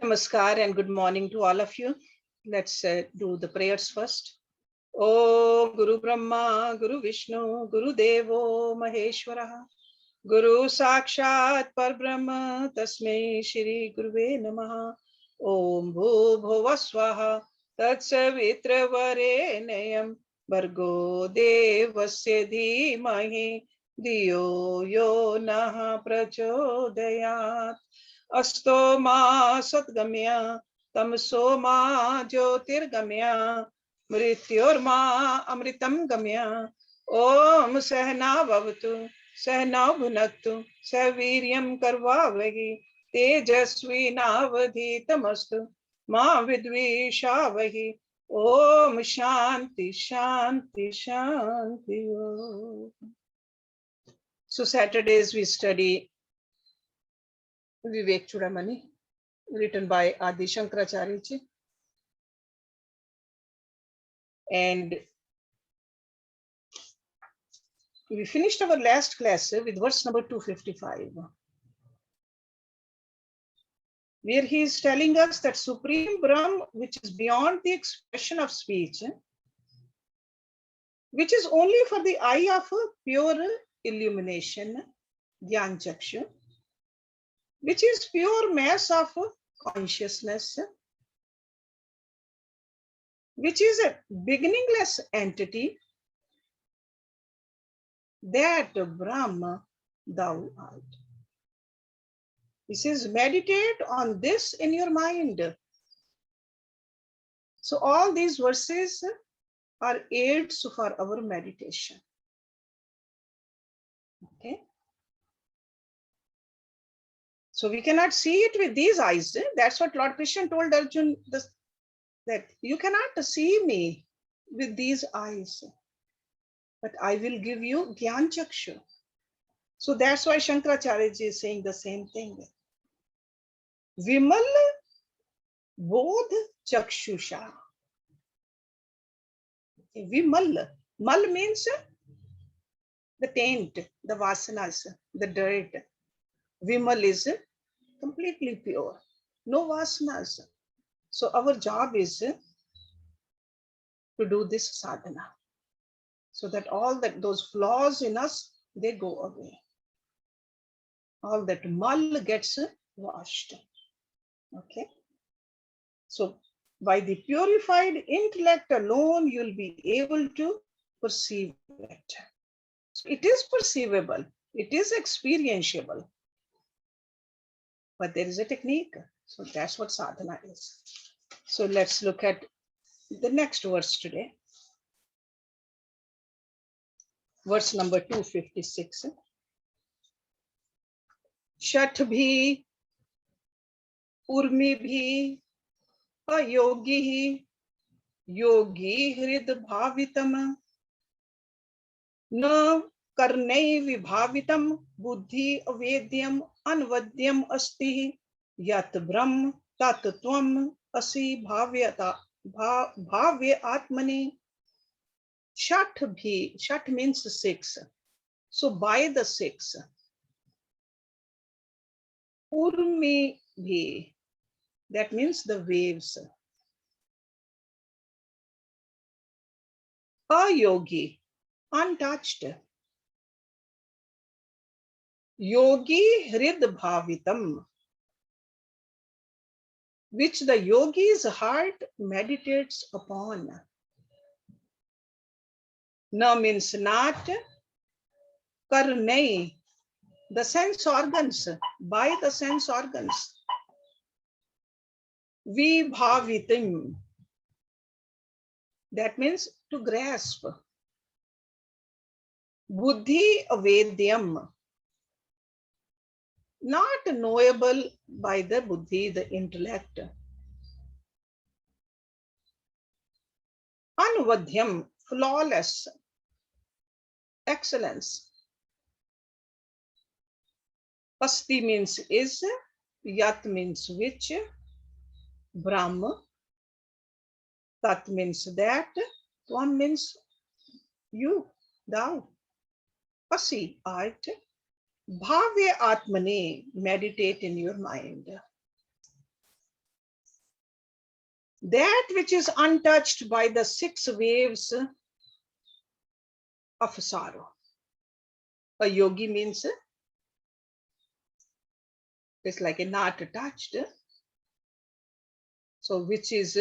Namaskar and good morning to all of you. Let's do the prayers first. Om Guru Brahma, Guru Vishnu, Guru Devo Maheshwara, Guru Sakshat Parbrahma, Tasmai Shri Guruve Namaha. Om Bhu Bhuva Swaha, Tatsavitra Varenayam, Bargo Devasya Dhimahi, Diyo Yo Naha Prachodayat. अस्तो मा सद्गम्य तमसो मा ज्योतिर्गम्य मृत्योर्मा अमृतं गम्य ओम सहना भवतु सहना भुनक्तु सवीर्यं कर्वावहि तेजस्विनावधीतमस्तु मा विद्विषावहि ओम शांति शांति शांति. So Saturdays we study Vivekachudamani, written by Adi Shankaracharya ji. And we finished our last class with verse number 255, where he is telling us that Supreme Brahma, which is beyond the expression of speech, which is only for the eye of pure illumination, Gyan Chakshu, which is pure mass of consciousness, which is a beginningless entity, that Brahma thou art. He says, meditate on this in your mind. So all these verses are aids for our meditation. Okay. So we cannot see it with these eyes. That's what Lord Krishna told Arjuna, that you cannot see me with these eyes, but I will give you Gyan Chakshu. So that's why Shankaracharya ji is saying the same thing. Vimal Bodh Chakshusha. Vimal. Mal means the taint, the vasanas, the dirt. Vimal is completely pure, no vasanas. So our job is to do this sadhana, so that all those flaws in us, they go away. All that mal gets washed. Okay. So by the purified intellect alone, you'll be able to perceive it. So it is perceivable, it is experientiable, but there is a technique. So that's what sadhana is. So let's look at the next verse today. Verse number 256. Shat bhi, urmi bhi, ayogi hi, yogi hrid bhavitam, na karnai vibhavitam, buddhi avedyam anvadyam asti, yat brahm tat tvam asi bhavyata bhavya atmani. Shat bhi, shat means 6. So by the 6. Urmi bhi, that means the waves. Ayogi, untouched. Yogi hrid bhavitam, which the yogi's heart meditates upon. Na means not. Karnai, the sense organs, by the sense organs. Vibhavitam, that means to grasp. Buddhi avedyam, not knowable by the buddhi, the intellect. Anvadhyam, flawless, excellence. Asti means is, yat means which, Brahma, tat means that, tvam means you, thou, asi, art, bhavya atmane, meditate in your mind. that which is untouched by the 6 waves of sorrow. A yogi means it's like a not touched. So which is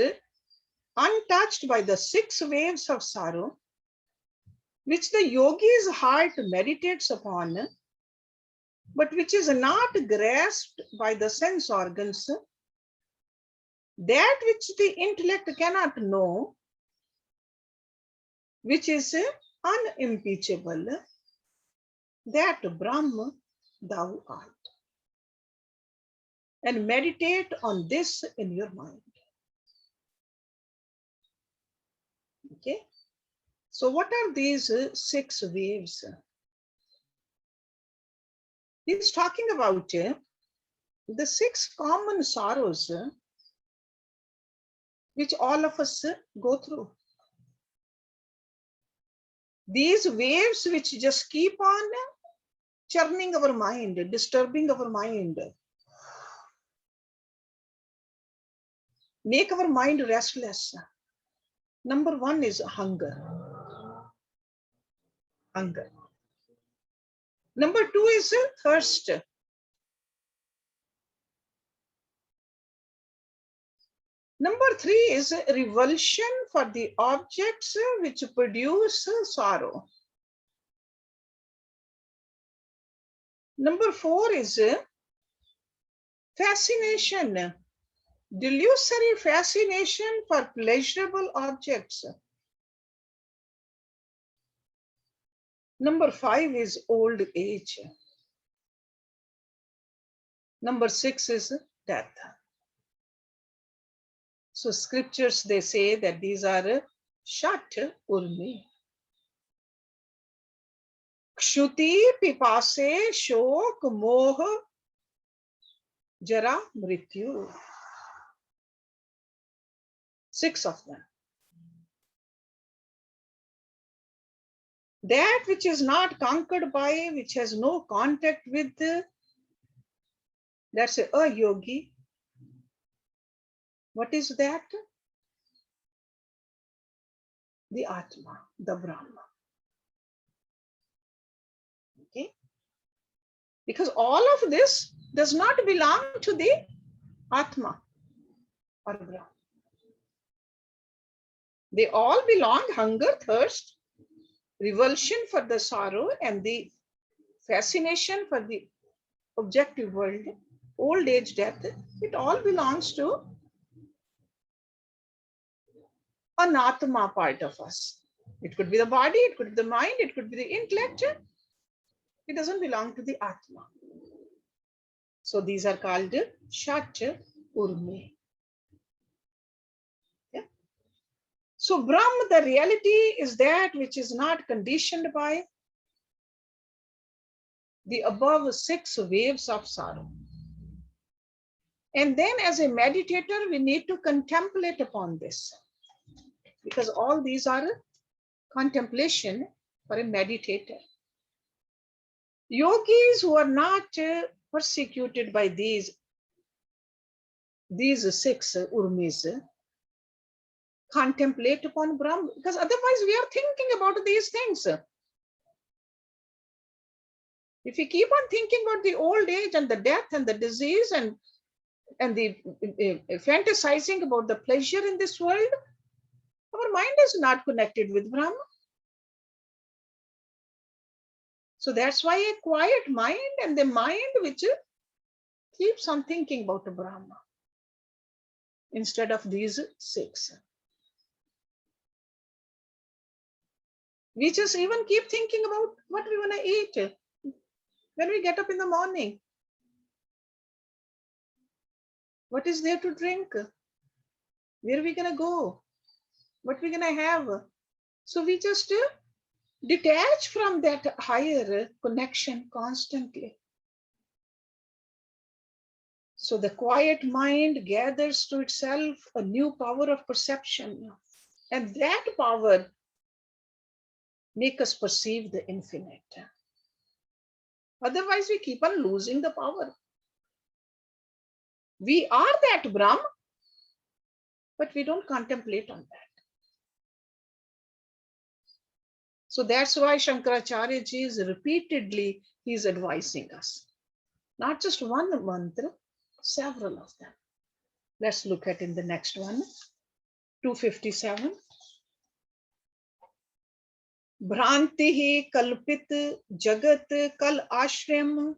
untouched by the 6 waves of sorrow, which the yogi's heart meditates upon, but which is not grasped by the sense organs, that which the intellect cannot know, which is unimpeachable, that Brahma thou art. And meditate on this in your mind. Okay. So what are these 6 waves? He's talking about the 6 common sorrows which all of us go through. These waves which just keep on churning our mind, disturbing our mind, make our mind restless. Number 1 is hunger. Hunger. Number 2 is thirst. Number 3 is revulsion for the objects which produce sorrow. Number 4 is fascination, delusory fascination for pleasurable objects. Number 5 is old age. Number 6 is death. So scriptures, they say that these are shat urmi. Kshuti, pipase, shok, moh, jara, mrityu. 6 of them. That which is not conquered by, which has no contact with, that's a yogi. What is that? The Atma, the Brahma. Okay? Because all of this does not belong to the Atma or Brahma. They all belong, hunger, thirst, revulsion for the sorrow, and the fascination for the objective world, old age, death. It all belongs to an Atma part of us. It could be the body, it could be the mind, it could be the intellect. It doesn't belong to the Atma. So these are called Shat Urme. Yeah. So Brahma, the reality is that which is not conditioned by the above 6 waves of sorrow. And then as a meditator, we need to contemplate upon this, because all these are contemplation for a meditator. Yogis who are not persecuted by these 6 urmis contemplate upon Brahma, because otherwise we are thinking about these things. If we keep on thinking about the old age and the death and the disease and the fantasizing about the pleasure in this world, our mind is not connected with Brahma. So that's why a quiet mind and the mind which keeps on thinking about the Brahma instead of these 6. We just even keep thinking about what we want to eat when we get up in the morning. What is there to drink? Where are we going to go? What are we going to have? So we just detach from that higher connection constantly. So the quiet mind gathers to itself a new power of perception. And that power makes us perceive the infinite. Otherwise, we keep on losing the power. We are that Brahma, but we don't contemplate on that. So that's why Shankaracharya ji is repeatedly, he's advising us. Not just one mantra, several of them. Let's look at in the next one, 257. Bhranti kalpit jagat kal ashrayam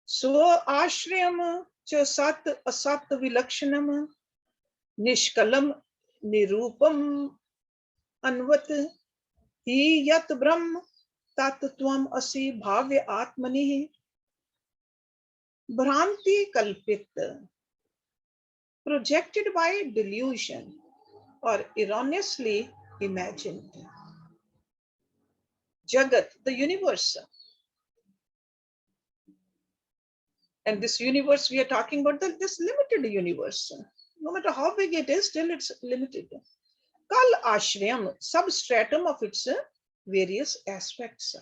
swa ashrayam cha sat asat vilakshanam nishkalam nirupam anvat hi yat brahm tat tvam asi bhavya atmani. Bhranti kalpit, projected by delusion or erroneously imagined. Jagat, the universe. And this universe we are talking about, this limited universe. No matter how big it is, still it's limited. Kal ashrayam, substratum of its various aspects.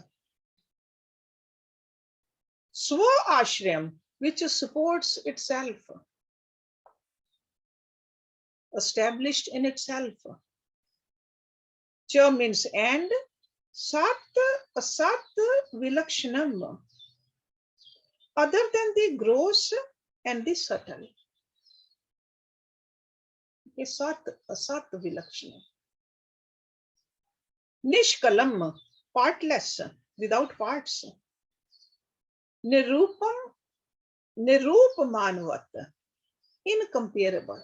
Swa ashrayam, which supports itself, established in itself. Cha means and, sat asat vilakshanam, other than the gross and the subtle. Sat asat vilakshanam. Nishkalam, partless, without parts. Nirupam, nirupamanvat, incomparable.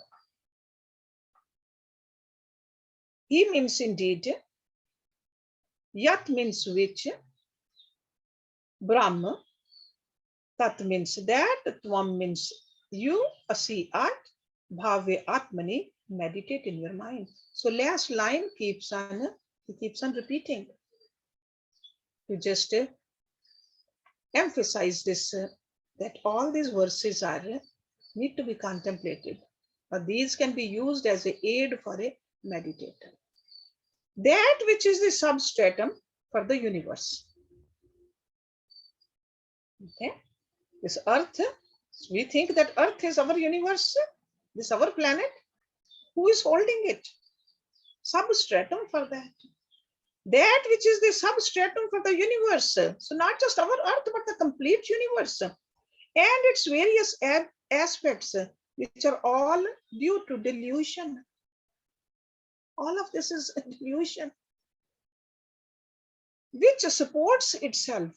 He means indeed, yat means which, Brahma, tat means that, tvam means you, asi art, bhave atmani, meditate in your mind. So last line keeps on repeating. To just emphasize this, that all these verses need to be contemplated, but these can be used as an aid for a meditator. That which is the substratum for the universe. Okay, this earth, we think that earth is our universe, this our planet. Who is holding it? Substratum for that. That which is the substratum for the universe. So not just our earth, but the complete universe and its various aspects, which are all due to delusion. All of this is a delusion, which supports itself,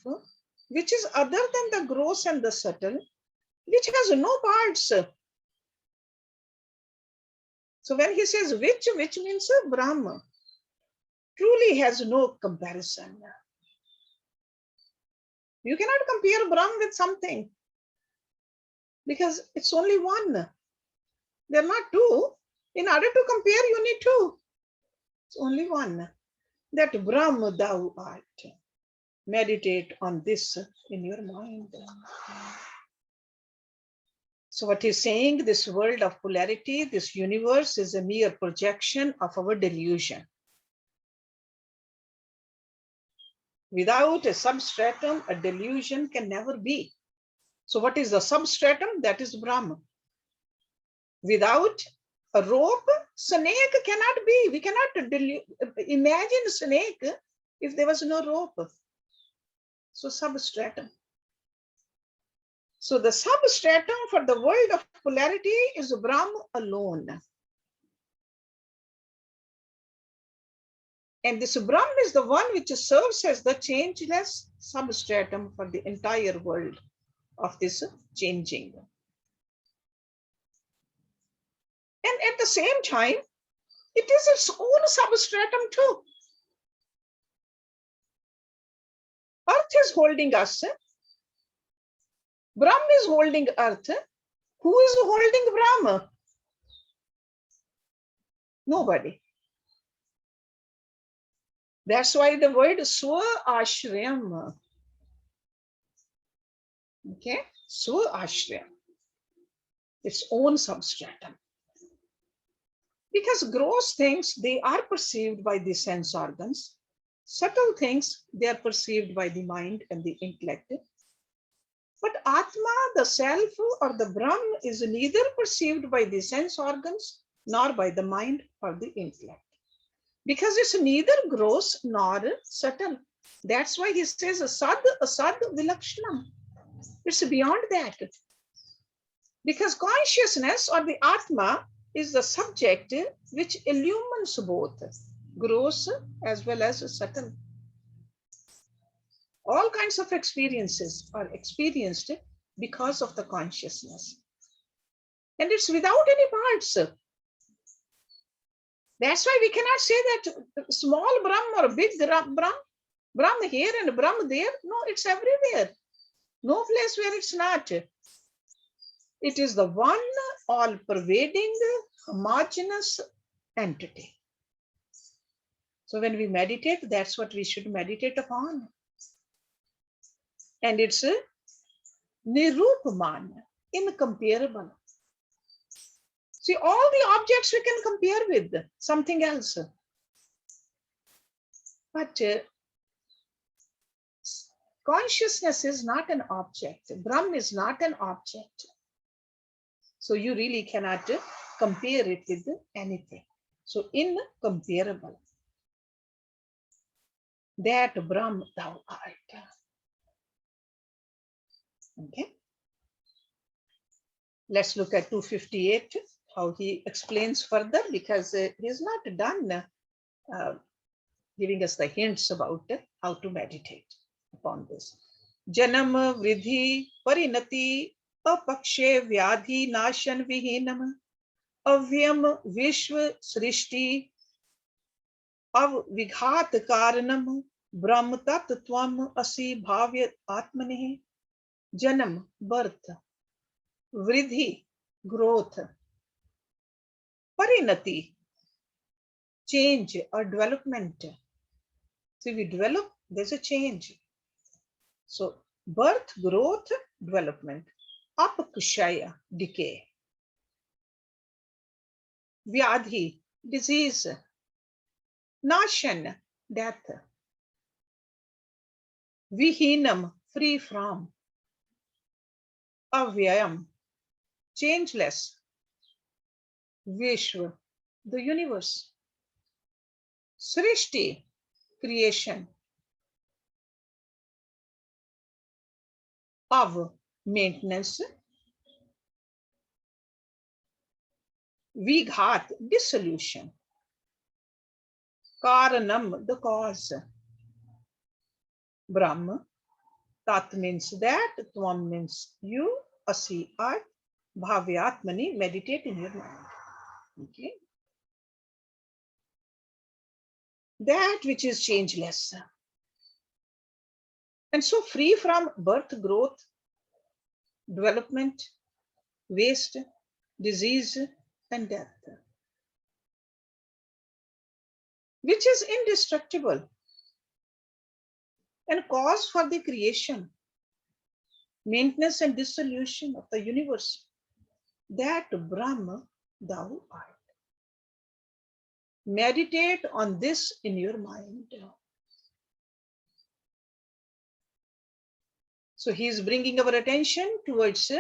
which is other than the gross and the subtle, which has no parts. So when he says which means Brahma, truly has no comparison. You cannot compare Brahma with something because it's only one. There are not two. In order to compare, you need two. It's only one. That Brahma thou art. Meditate on this in your mind. So what he's saying, this world of polarity, this universe is a mere projection of our delusion. Without a substratum, a delusion can never be. So what is the substratum? That is Brahma. Without a rope, snake cannot be. We cannot imagine a snake if there was no rope. So substratum. So the substratum for the world of polarity is Brahma alone. And this Brahma is the one which serves as the changeless substratum for the entire world of this changing. And at the same time, it is its own substratum too. Earth is holding us. Brahma is holding earth. Who is holding Brahma? Nobody. That's why the word Swa Ashrayam. Okay, Swa Ashrayam. Its own substratum. Because gross things, they are perceived by the sense organs. Subtle things, they are perceived by the mind and the intellect. But Atma, the self or the Brahma, is neither perceived by the sense organs nor by the mind or the intellect. Because it's neither gross nor subtle. That's why he says asad vilakshanam. It's beyond that. Because consciousness or the Atma is the subject which illumines both gross as well as subtle. All kinds of experiences are experienced because of the consciousness. And it's without any parts. That's why we cannot say that small Brahma or big Brahma here and Brahma there. No, it's everywhere. No place where it's not. It is the one all-pervading, homogeneous entity. So when we meditate, that's what we should meditate upon. And it's Nirupaman, incomparable. See, all the objects we can compare with something else. But consciousness is not an object. Brahma is not an object. So you really cannot compare it with anything. So incomparable. That Brahma thou art. Okay. Let's look at 258, how he explains further, because he is not done giving us the hints about how to meditate upon this. Janam vridhi parinati apakshe vyadhi nashan vihinam avyam vishwa srishti avighat karanam brahm tattvam asi bhavya atmane. Janam, birth, vridhi, growth, parinati, change or development. See, we develop, there's a change. So, birth, growth, development. Apakshaya, decay. Vyadhi, disease. Nashan, death. Vihinam, free from. Avyayam, changeless. Vishwa, the universe. Srishti, creation. Av, maintenance. Vighat, dissolution. Karanam, the cause. Brahma, Tat means that, Tvam means you, Asi art, Bhavyatmani, meditate in your mind. Okay. That which is changeless. And so free from birth, growth, development, waste, disease, and death. Which is indestructible and cause for the creation, maintenance and dissolution of the universe. That Brahma thou art. Meditate on this in your mind. So he is bringing our attention towards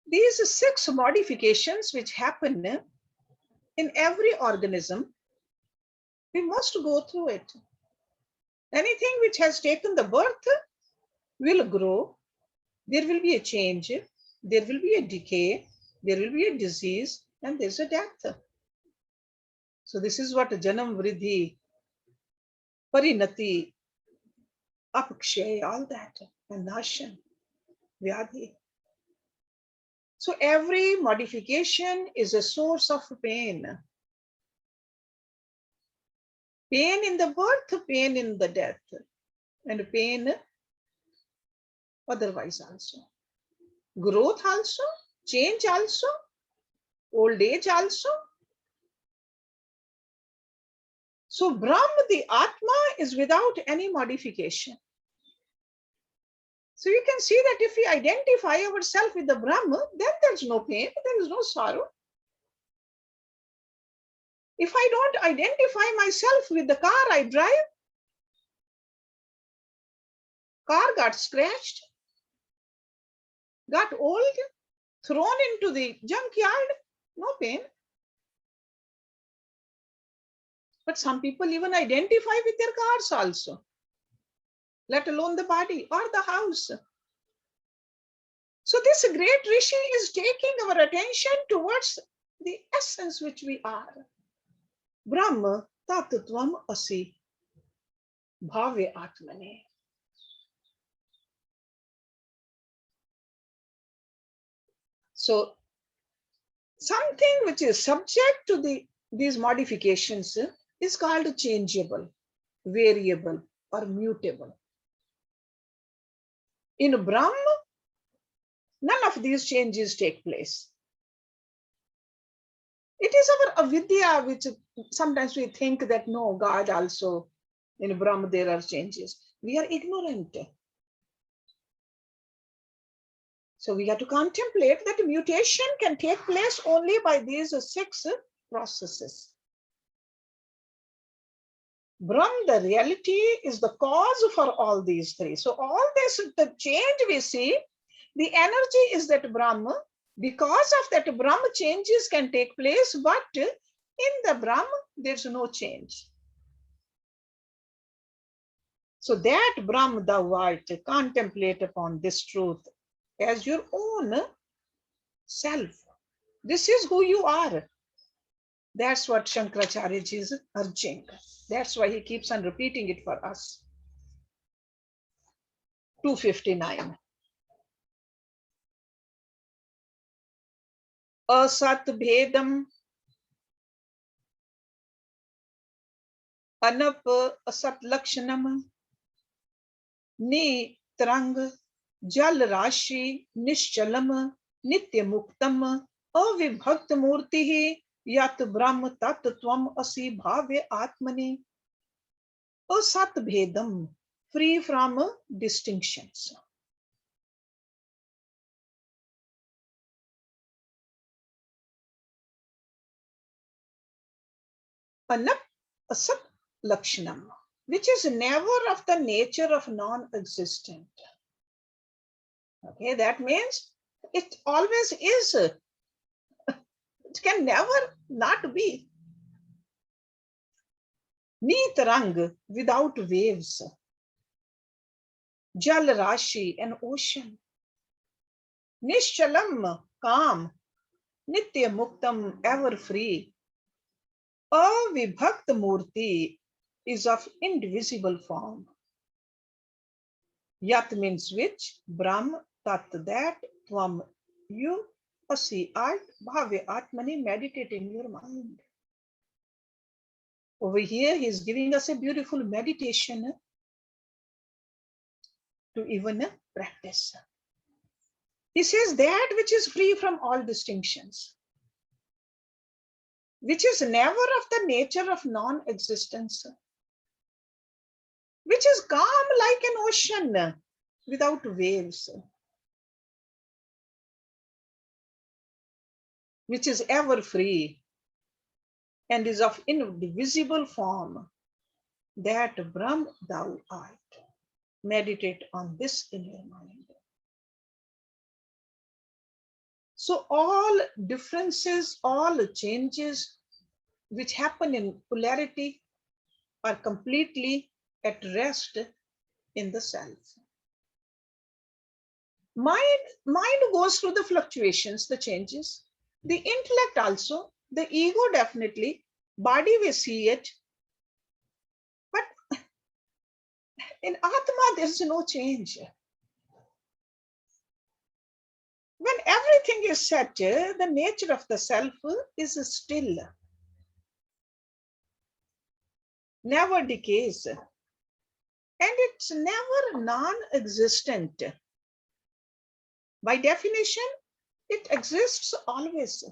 these 6 modifications which happen in every organism. We must go through it. Anything which has taken the birth will grow. There will be a change. There will be a decay. There will be a disease. And there's a death. So this is what Janam Vridhi, Parinati, Apakshay, all that. And Nashan, Vyadhi. So every modification is a source of pain. Pain in the birth, pain in the death, and pain otherwise also. Growth also, change also, old age also. So Brahma, the Atma, is without any modification. So you can see that if we identify ourselves with the Brahma, then there's no pain, there is no sorrow. If I don't identify myself with the car I drive, car got scratched, got old, thrown into the junkyard, no pain. But some people even identify with their cars also, let alone the body or the house. So this great Rishi is taking our attention towards the essence which we are. Brahma tatutvam asi bhave atmane. So something which is subject to these modifications is called changeable, variable, or mutable. In Brahma, none of these changes take place. It is our avidya which sometimes we think that no, God also, in Brahma there are changes. We are ignorant. So we have to contemplate that mutation can take place only by these 6 processes. Brahma, the reality, is the cause for all these 3. So all this, the change we see, the energy is that Brahma. Because of that, Brahma changes can take place, but in the Brahma, there's no change. So that Brahma thou art, contemplate upon this truth as your own self. This is who you are. That's what Shankaracharya is urging. That's why he keeps on repeating it for us. 259. Asat bhedam anap asat lakshanam ni tarang jal rashi nishchalam nitya muktam avibhakt murti yat brahma tattvam asi bhave atmani. Asat bhedam, free from distinctions. Anap asat lakshanam, which is never of the nature of non-existent. Okay, that means it always is. It can never not be. Nitarang, without waves. Jal Rashi, an ocean. Nishchalam, calm. Nitya Muktam, ever free. Avibhakt Murti is of indivisible form. Yat means which, Brahm, Tat that, Tvam you, Asi art, Bhave Atmani, meditate in your mind. Over here, he is giving us a beautiful meditation to even practice. He says that which is free from all distinctions, which is never of the nature of non-existence, which is calm like an ocean without waves, which is ever free and is of indivisible form, that Brahm thou art. Meditate on this in your mind. So all differences, all changes which happen in polarity are completely at rest in the self. Mind goes through the fluctuations, the changes. The intellect also, the ego definitely, body we see it. But in Atma, there's no change. When everything is set, the nature of the self is still, never decays, and it's never non-existent. By definition, it exists always.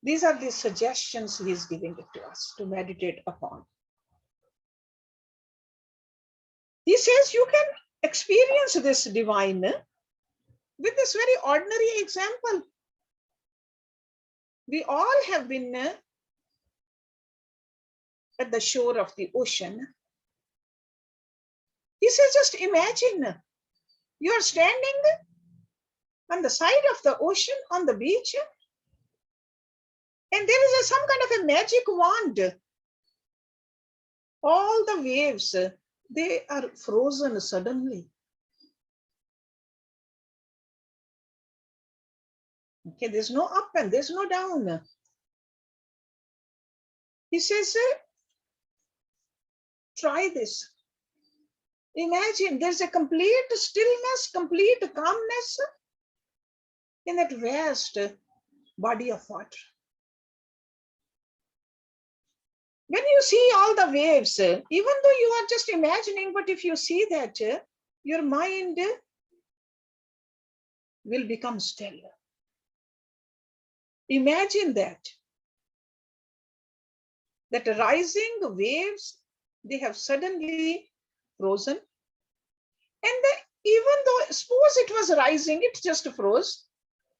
These are the suggestions he is giving it to us to meditate upon. He says you can experience this divine with this very ordinary example. We all have been at the shore of the ocean. He says, just imagine you are standing on the side of the ocean, on the beach, and there is some kind of a magic wand. All the waves, they are frozen suddenly. Okay, there's no up and there's no down. He says, try this. Imagine there's a complete stillness, complete calmness in that vast body of water. When you see all the waves, even though you are just imagining, but if you see that, your mind will become still. Imagine that rising waves, they have suddenly frozen. And even though, suppose it was rising, it just froze.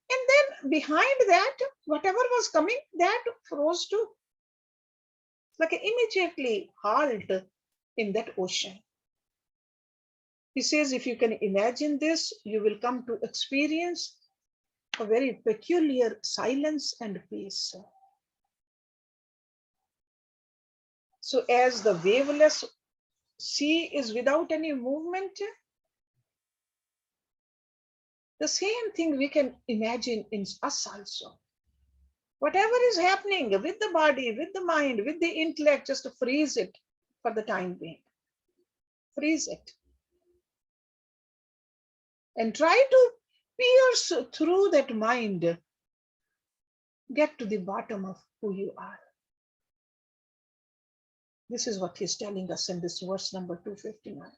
And then behind that, whatever was coming, that froze too. Like immediately halt in that ocean. He says, if you can imagine this, you will come to experience a very peculiar silence and peace. So as the waveless sea is without any movement, the same thing we can imagine in us also. Whatever is happening with the body, with the mind, with the intellect, just freeze it for the time being. Freeze it. And try to pierce through that mind. Get to the bottom of who you are. This is what he's telling us in this verse number 259.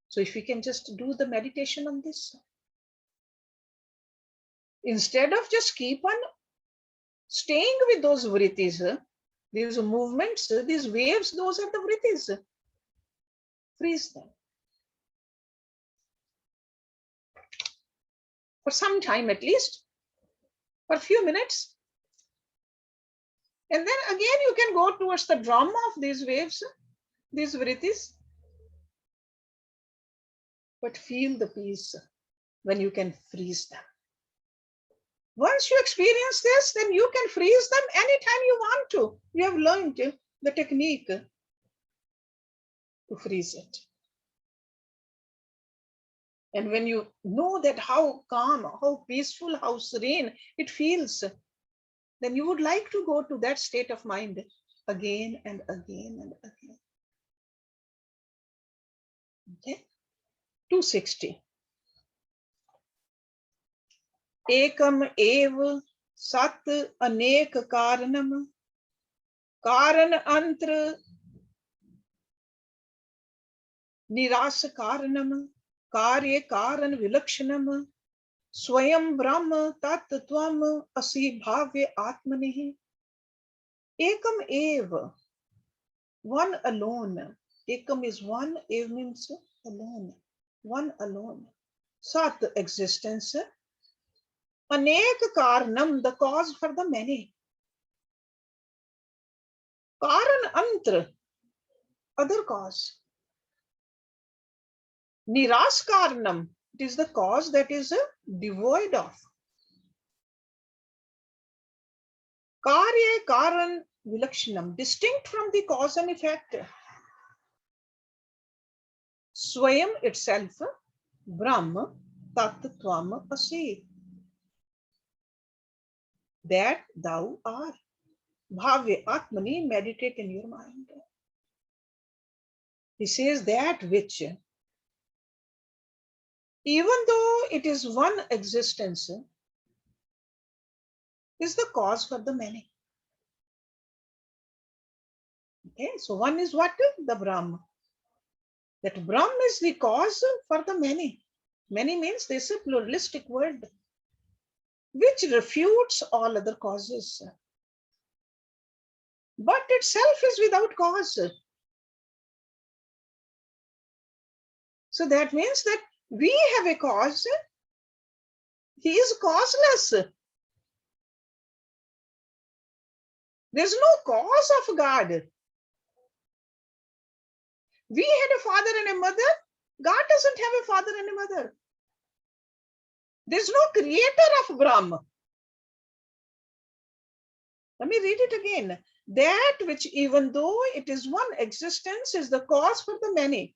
So if we can just do the meditation on this, instead of just keep on staying with those vrittis, these movements, these waves, those are the vrittis. Freeze them. For some time at least, for a few minutes. And then again you can go towards the drama of these waves, these vrittis. But feel the peace when you can freeze them. Once you experience this, then you can freeze them anytime you want to. You have learned the technique to freeze it. And when you know that how calm, how peaceful, how serene it feels, then you would like to go to that state of mind again and again and again. Okay? 260. Ekam ev sat anek karanam karan antra niras karanam karye karan vilakshanam swayam brahma tat tvam asi bhavya atmanihi. Ekam ev, one alone. Ekam is one, ev means alone, one alone. Sat, existence. Anek karanam, the cause for the many. Karan antra, other cause. Niras karanam, it is the cause that is devoid of. Karya karan vilakshanam, distinct from the cause and effect. Swayam itself, Brahma tat tvam asi, that thou art. Bhavya atmani, meditate in your mind. He says that which, even though it is one existence, is the cause for the many. Okay, so one is what? The Brahma. That Brahma is the cause for the many. Many means this is a pluralistic word, which refutes all other causes. But itself is without cause. So that means that we have a cause. He is causeless. There's no cause of God. We had a father and a mother. God doesn't have a father and a mother. There's no creator of Brahma. Let me read it again. That which, even though it is one existence, is the cause for the many,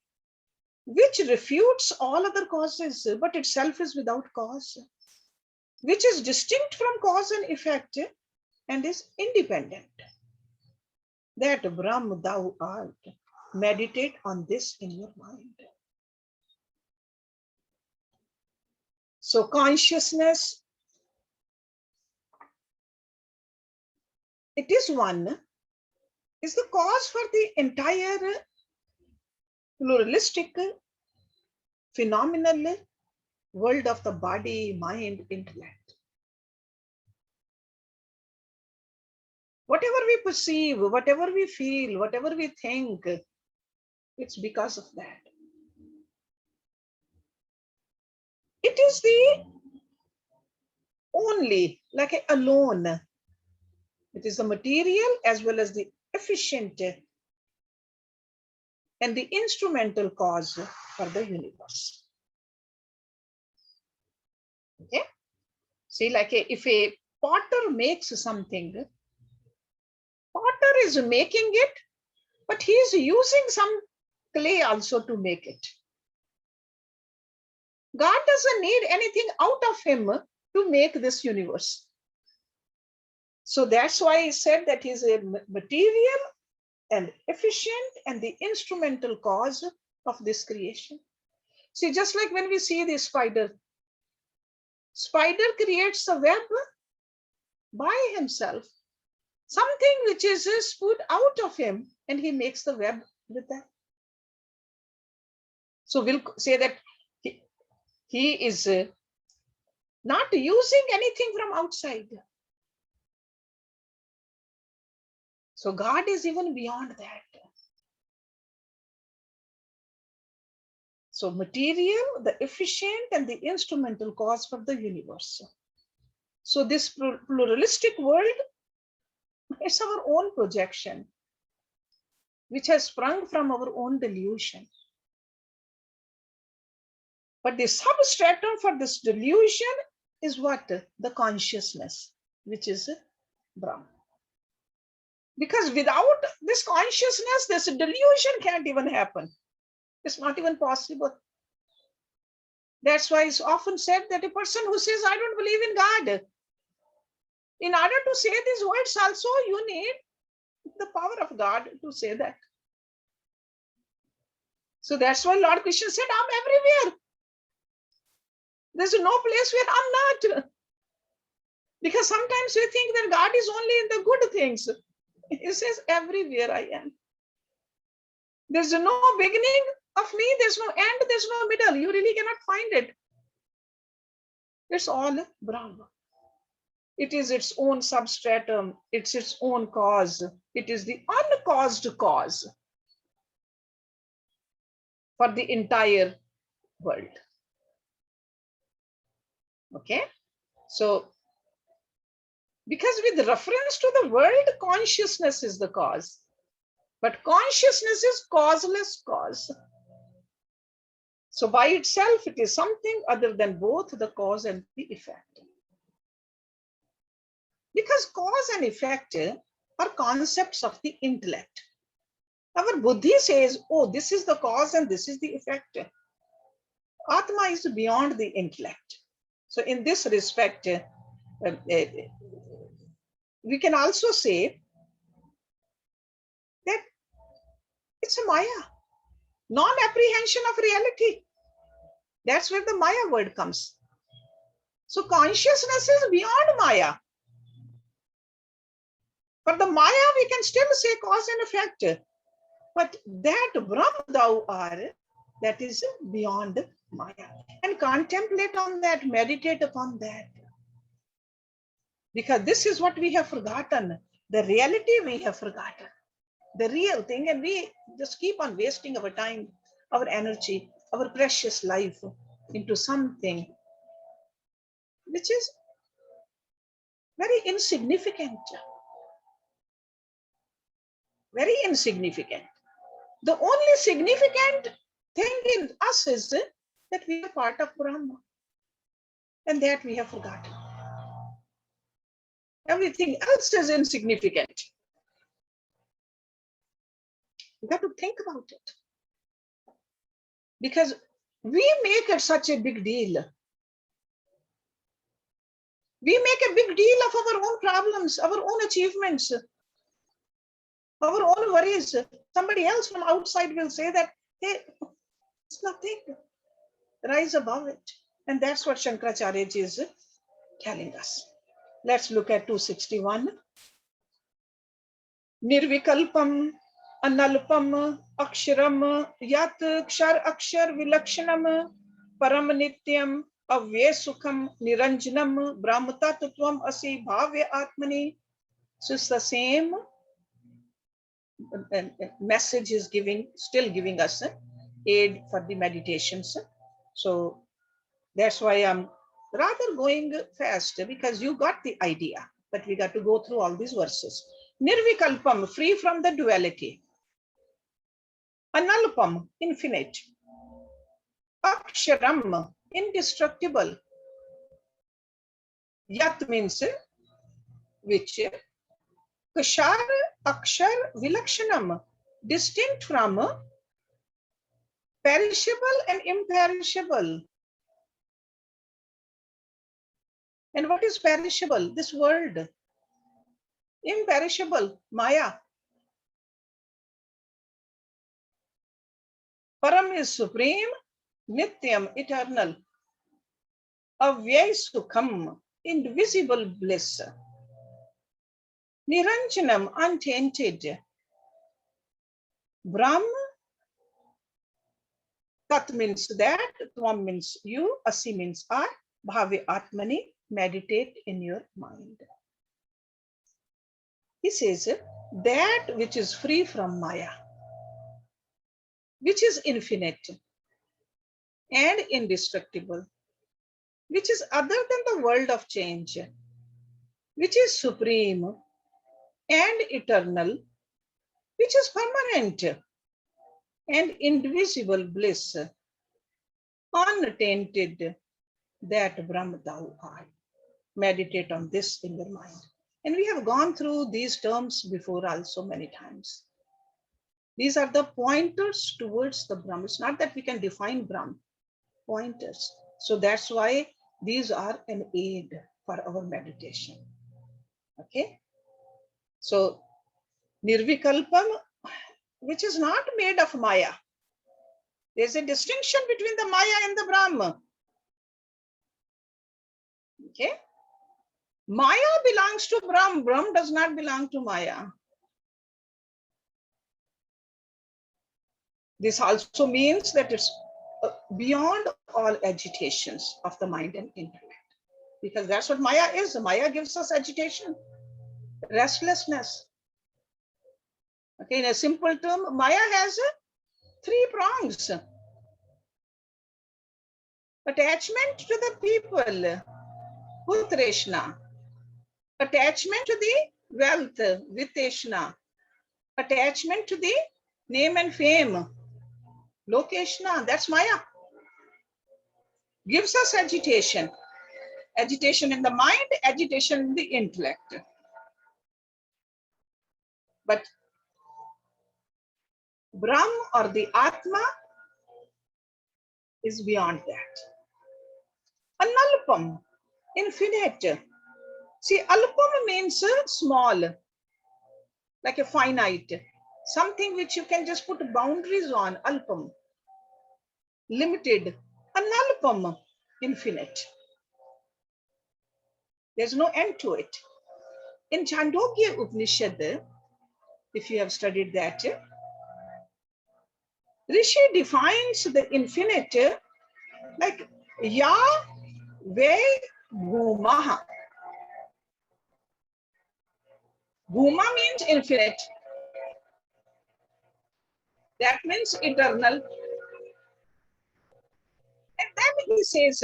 which refutes all other causes, but itself is without cause, which is distinct from cause and effect, and is independent. That Brahma thou art. Meditate on this in your mind. So consciousness, it is one, is the cause for the entire pluralistic, phenomenal world of the body, mind, intellect. Whatever we perceive, whatever we feel, whatever we think, it's because of that. It is the only, like alone. It is the material as well as the efficient and the instrumental cause for the universe. Okay? See, like if a potter makes something, potter is making it, but he is using some clay also to make it. God doesn't need anything out of him to make this universe. So that's why he said that he's a material and efficient and the instrumental cause of this creation. See, just like when we see the spider, spider creates a web by himself, something which is spewed out of him, and he makes the web with that. So we'll say that he is not using anything from outside. So God is even beyond that. So material, the efficient and the instrumental cause for the universe. So this pluralistic world is our own projection, which has sprung from our own delusion. But the substratum for this delusion is what? The consciousness, which is Brahma. Because without this consciousness, this delusion can't even happen. It's not even possible. That's why it's often said that a person who says, I don't believe in God, in order to say these words also, you need the power of God to say that. So that's why Lord Krishna said, I'm everywhere. There's no place where I'm not. Because sometimes we think that God is only in the good things. He says, everywhere I am. There's no beginning of me, there's no end, there's no middle. You really cannot find it. It's all Brahma. It is its own substratum, it's its own cause. It is the uncaused cause for the entire world. Okay? So, because with reference to the world, consciousness is the cause. But consciousness is causeless cause. So by itself, it is something other than both the cause and the effect. Because cause and effect are concepts of the intellect. Our buddhi says, oh, this is the cause and this is the effect. Atma is beyond the intellect. So in this respect, we can also say that it's a Maya, non-apprehension of reality. That's where the Maya word comes. So consciousness is beyond Maya. For the Maya, we can still say cause and effect. But that Brahma thou art, that is beyond Maya. And contemplate on that, meditate upon that. Because this is what we have forgotten. The reality we have forgotten. The real thing, and we just keep on wasting our time, our energy, our precious life into something which is very insignificant. Very insignificant. The only significant thing in us is that we are part of Brahma. And that we have forgotten. Everything else is insignificant. You got to think about it. Because we make it such a big deal. We make a big deal of our own problems, our own achievements, our own worries. Somebody else from outside will say that, hey, it's nothing. Rise above it. And that's what Shankaracharya ji is telling us. Let's look at 261. Nirvikalpam, analpam, aksharam, yat kshar akshar vilakshanam, param nityam, avye sukham, niranjanam, brahmatattvam asi bhavya atmani. So it's the same message is still giving us aid for the meditations. So that's why I'm rather going fast, because you got the idea, but we got to go through all these verses. Nirvikalpam, free from the duality. Analpam, infinite. Aksharam, indestructible. Yat means which. Kashar, akshar, vilakshanam, distinct from perishable and imperishable. And what is perishable? This world. Imperishable, Maya. Param is supreme, Nityam, eternal. Avyay Sukham, invisible bliss. Niranjanam, untainted. Brahma, Tat means that, Tvam means you, Asi means I, Bhave Atmani, meditate in your mind. He says, that which is free from Maya, which is infinite and indestructible, which is other than the world of change, which is supreme and eternal, which is permanent and indivisible bliss, untainted, that Brahma thou art. Meditate on this in your mind. And we have gone through these terms before also many times. These are the pointers towards the Brahma. It's not that we can define Brahma, pointers. So that's why these are an aid for our meditation. Okay. So Nirvikalpam, which is not made of Maya. There's a distinction between the Maya and the Brahma. Okay. Maya belongs to Brahm. Brahm does not belong to Maya. This also means that it's beyond all agitations of the mind and intellect. Because that's what Maya is. Maya gives us agitation, restlessness. Okay, in a simple term, Maya has 3 prongs. Attachment to the people, Putreshna. Attachment to the wealth, Viteshna. Attachment to the name and fame, Lokeshna. That's Maya. Gives us agitation. Agitation in the mind, agitation in the intellect. But Brahm or the Atma is beyond that. Analpam, infinite. See, alpam means small, like a finite, something which you can just put boundaries on, alpam. Limited, analpam, infinite. There's no end to it. In Chandogya Upanishad, if you have studied that, Rishi defines the infinite like Ya Ve Bhumaha. Bhuma means infinite. That means eternal. And then he says,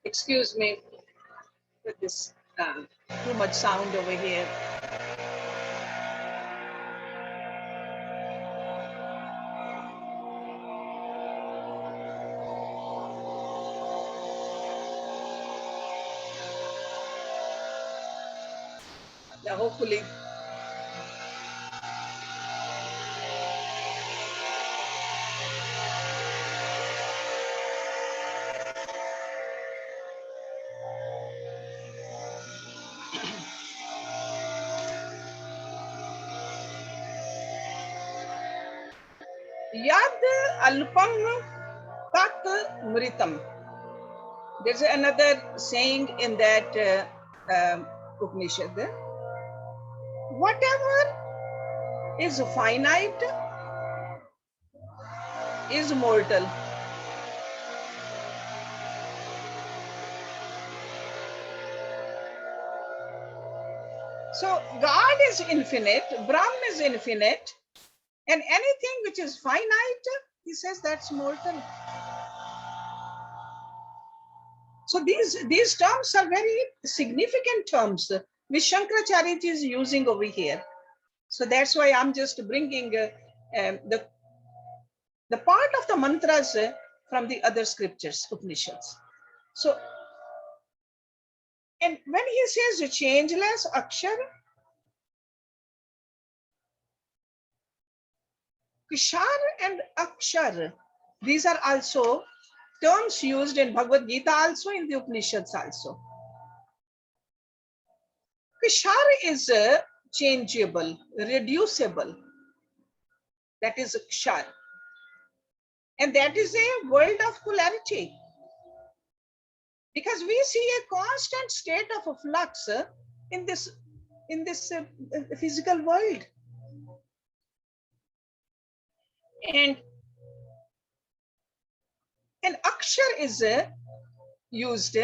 excuse me with this too much sound over here. Yeah, hopefully. Yad alpam tat mritam. There's another saying in that Upanishad. Whatever is finite is mortal. So God is infinite, Brahma is infinite, and anything which is finite, he says that's mortal. So these terms are very significant terms which Shankaracharya is using over here. So that's why I'm just bringing the part of the mantras from the other scriptures, Upanishads. So, and when he says changeless akshar, kishar and akshar, these are also terms used in Bhagavad Gita, also in the Upanishads also. Kishar is changeable, reducible. That is kshar. And that is a world of polarity. Because we see a constant state of flux in this physical world. And an akshar is used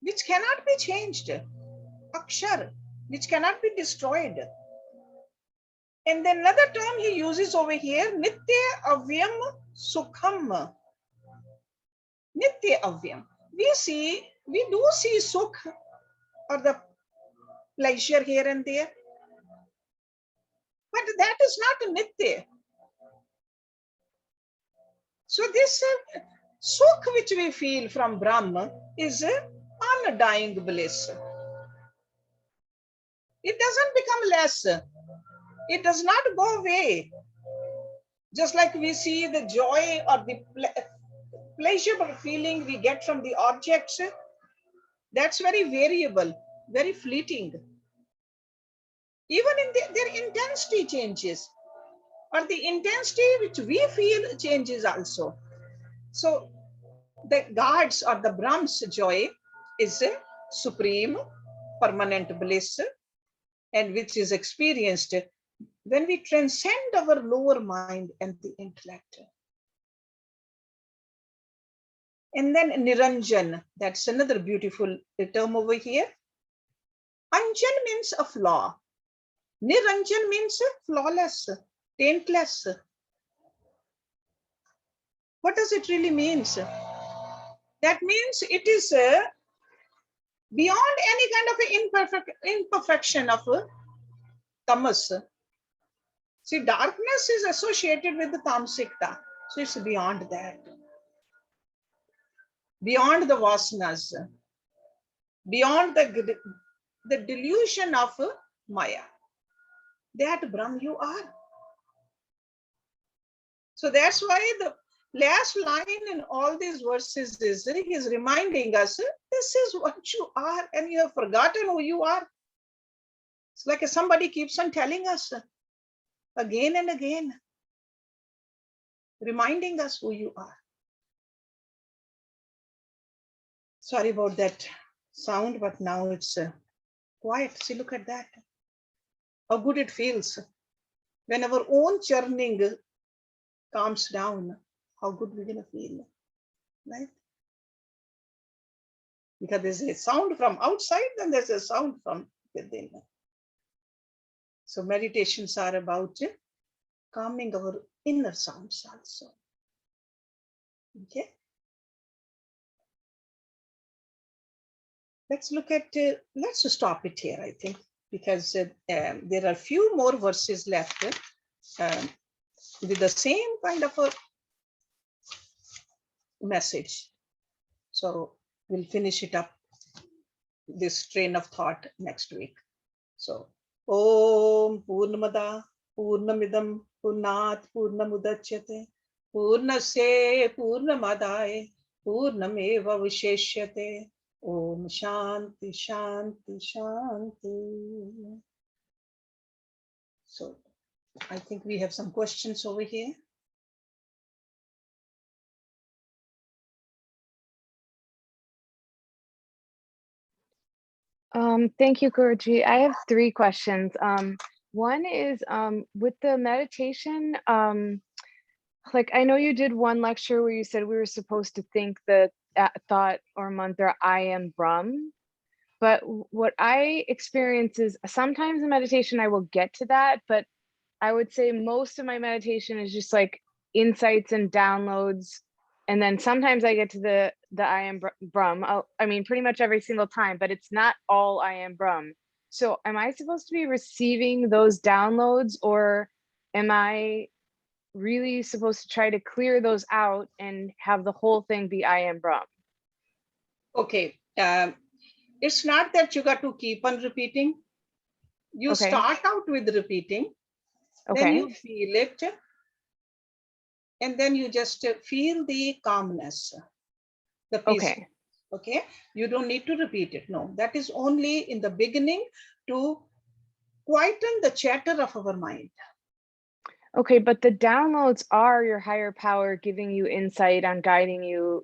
which cannot be changed. Akshar, which cannot be destroyed. And then another term he uses over here, nitya avyam sukham. Nitya avyam. We do see sukh or the pleasure here and there. But that is not nitya. So this sukh which we feel from Brahma is undying bliss. It doesn't become less. It does not go away. Just like we see the joy or the pleasurable feeling we get from the objects, that's very variable, very fleeting. Even in their intensity changes, or the intensity which we feel changes also. So the God's or the Brahm's joy is a supreme, permanent bliss, and which is experienced when we transcend our lower mind and the intellect. And then Niranjan, that's another beautiful term over here. Anjan means a flaw. Niranjan means flawless, taintless. What does it really mean? That means it is beyond any kind of imperfection of tamas. See, darkness is associated with the tamsikta, so it's beyond that. Beyond the vasanas, beyond the delusion of Maya. That Brahm you are. So that's why the last line in all these verses is he's reminding us this is what you are, and you have forgotten who you are. It's like somebody keeps on telling us again and again, reminding us who you are. Sorry about that sound, but now it's quiet. See, look at that. How good it feels when our own churning calms down. How good we're going to feel, right? Because there's a sound from outside and there's a sound from within. So meditations are about calming our inner sounds also. Okay. Let's look at, let's stop it here, I think, because there are few more verses left with the same kind of a message. So we'll finish it up this train of thought next week. So, Om Purnamada Purnamidam Purnat Purnamudachyate Purnasya Purnamadaya Purnameva Viseshyate. Om Shanti Shanti Shanti. So I think we have some questions over here. Thank you, Guruji. I have 3 questions. One is with the meditation, like I know you did one lecture where you said we were supposed to think the thought or mantra, I am Brahm. But what I experience is sometimes in meditation, I will get to that, but I would say most of my meditation is just like insights and downloads. And then sometimes I get to the I am Brahm. I mean, pretty much every single time, but it's not all I am Brahm. So am I supposed to be receiving those downloads, or am I really supposed to try to clear those out and have the whole thing be I am Brahm? Okay. It's not that you got to keep on repeating. You start out with repeating, then you feel it, and then you just feel the calmness, the peace. Okay, you don't need to repeat it. No, that is only in the beginning to quieten the chatter of our mind. Okay, but the downloads are your higher power giving you insight on guiding you.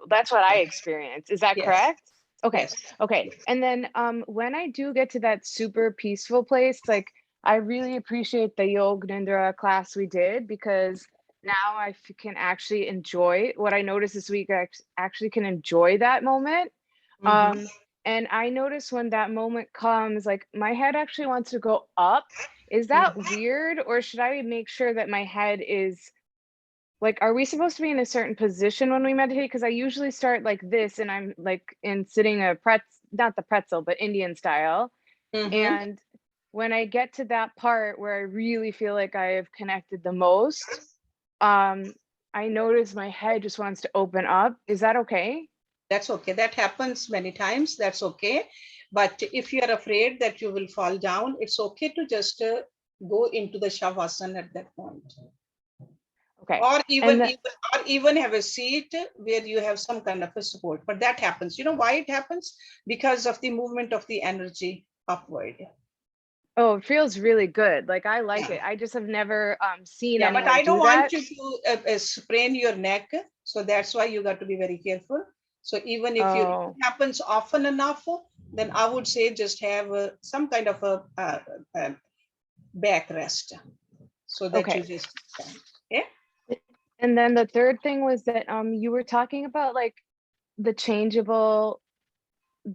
That's what I experience. Is that correct? Okay. Yes. Okay. And then when I do get to that super peaceful place, like I really appreciate the Yog Nidra class we did, because now I can actually enjoy what I noticed this week. I actually can enjoy that moment. And I notice when that moment comes, like my head actually wants to go up. Is that weird, or should I make sure that my head is like, are we supposed to be in a certain position when we meditate? Because I usually start like this, and I'm like sitting a not the pretzel, but Indian style. And when I get to that part where I really feel like I have connected the most, I notice my head just wants to open up. Is that okay? That's okay. That happens many times. That's okay. But if you are afraid that you will fall down, it's okay to just go into the shavasana at that point. Okay. Or even have a seat where you have some kind of a support. But that happens. You know why it happens? Because of the movement of the energy upward. Oh, it feels really good. Like I like it. I just have never seen anyone but I don't want that. you to sprain your neck. So that's why you got to be very careful. So even if it happens often enough, then I would say just have some kind of a backrest, so that you just And then the third thing was that you were talking about like the changeable,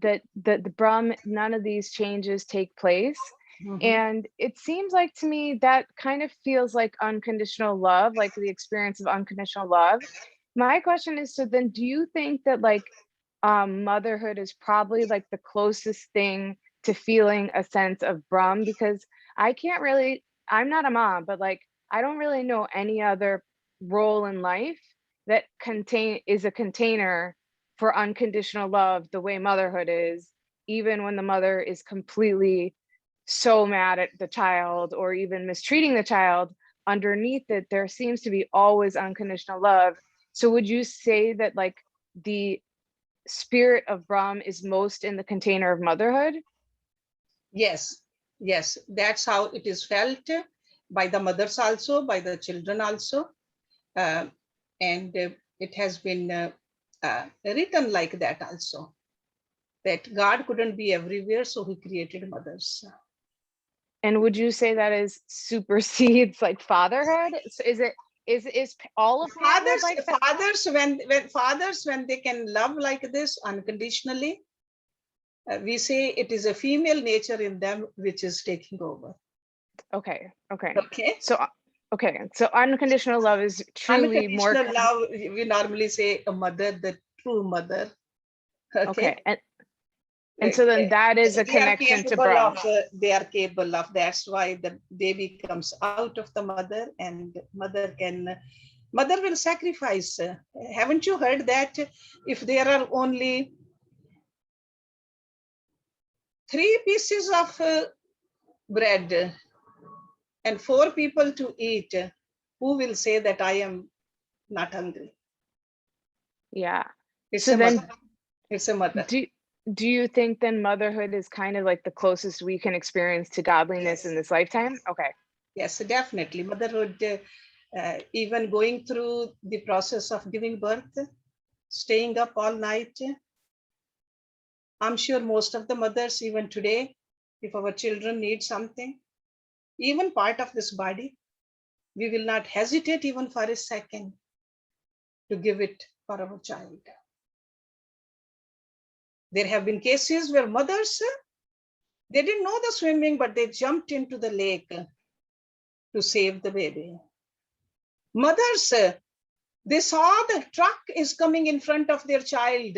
that the Brahm, none of these changes take place. And it seems like to me that kind of feels like unconditional love, like the experience of unconditional love. My question is, so then do you think that like motherhood is probably like the closest thing to feeling a sense of Brahm? Because I'm not a mom, but like I don't really know any other role in life that is a container for unconditional love the way motherhood is, even when the mother is completely so mad at the child or even mistreating the child. Underneath it, there seems to be always unconditional love. So would you say that like the spirit of Brahm is most in the container of motherhood? Yes, that's how it is felt by the mothers also, by the children also. And it has been written like that also, that God couldn't be everywhere, so he created mothers. And would you say that is supersedes like fatherhood? So is all of fathers like that? fathers when they can love like this unconditionally, we say it is a female nature in them which is taking over. Okay. So unconditional love is truly more love. We normally say a mother, the true mother. Okay. And so then that is a connection to Brahm. They are capable of. That's why the baby comes out of the mother, and mother will sacrifice. Haven't you heard that if there are only 3 pieces of bread and 4 people to eat, who will say that I am not hungry? Yeah. It's So a then mother. It's a mother. do you think then motherhood is kind of like the closest we can experience to godliness in this lifetime? Okay. Yes, definitely. Motherhood, even going through the process of giving birth, staying up all night. I'm sure most of the mothers, even today, if our children need something, even part of this body, we will not hesitate even for a second to give it for our child. There have been cases where mothers, they didn't know the swimming, but they jumped into the lake to save the baby. Mothers, they saw the truck is coming in front of their child.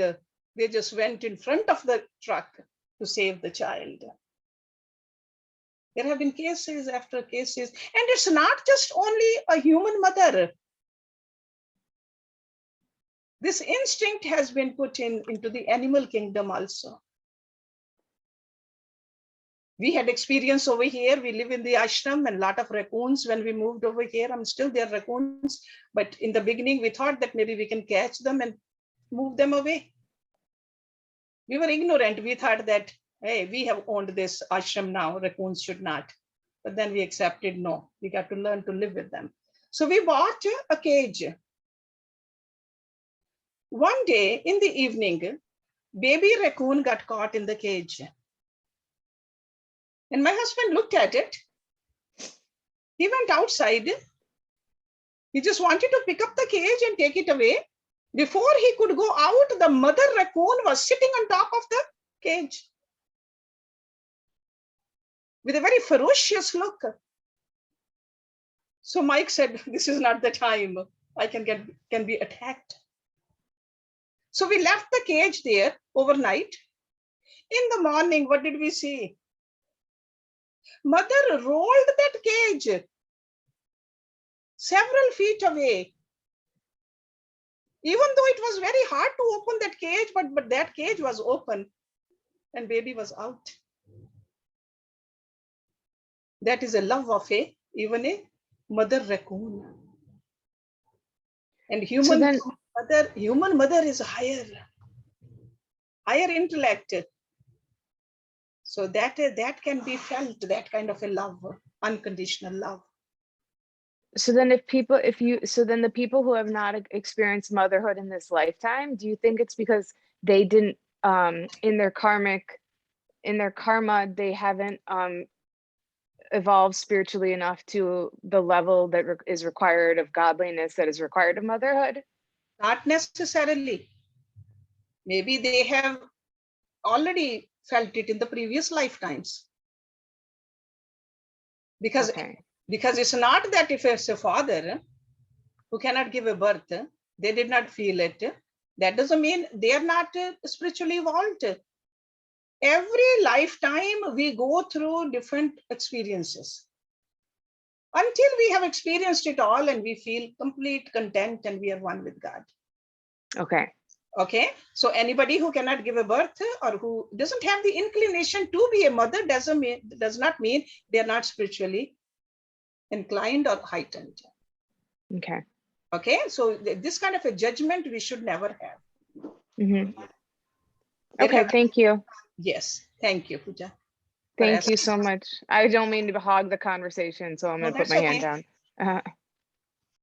They just went in front of the truck to save the child. There have been cases after cases, and it's not just only a human mother. This instinct has been put into the animal kingdom also. We had experience over here. We live in the ashram and a lot of raccoons. When we moved over here, I'm still there raccoons, but in the beginning we thought that maybe we can catch them and move them away. We were ignorant. We thought that, hey, we have owned this ashram now, raccoons should not. But then we accepted, no, we got to learn to live with them. So we bought a cage. One day in the evening, baby raccoon got caught in the cage. And my husband looked at it. He went outside. He just wanted to pick up the cage and take it away. Before he could go out, the mother raccoon was sitting on top of the cage with a very ferocious look. So Mike said, this is not the time. I can be attacked. So we left the cage there overnight. In the morning, what did we see? Mother rolled that cage several feet away. Even though it was very hard to open that cage, but that cage was open and baby was out. That is a love of even a mother raccoon. And human mother is higher intellect. So that can be felt, that kind of a love, unconditional love. So then the people who have not experienced motherhood in this lifetime, do you think it's because they didn't in their karma, they haven't evolved spiritually enough to the level that is required of godliness that is required of motherhood? Not necessarily. Maybe they have already felt it in the previous lifetimes. Because it's not that if it's a father who cannot give a birth, they did not feel it. That doesn't mean they are not spiritually evolved. Every lifetime we go through different experiences until we have experienced it all and we feel complete content and we are one with God. Okay. So anybody who cannot give a birth or who doesn't have the inclination to be a mother does not mean they are not spiritually inclined or heightened. Okay. So this kind of a judgment we should never have. Okay. Thank you. Yes. Thank you, Pooja. Thank you so much. I don't mean to hog the conversation, so I'm going to put my hand down.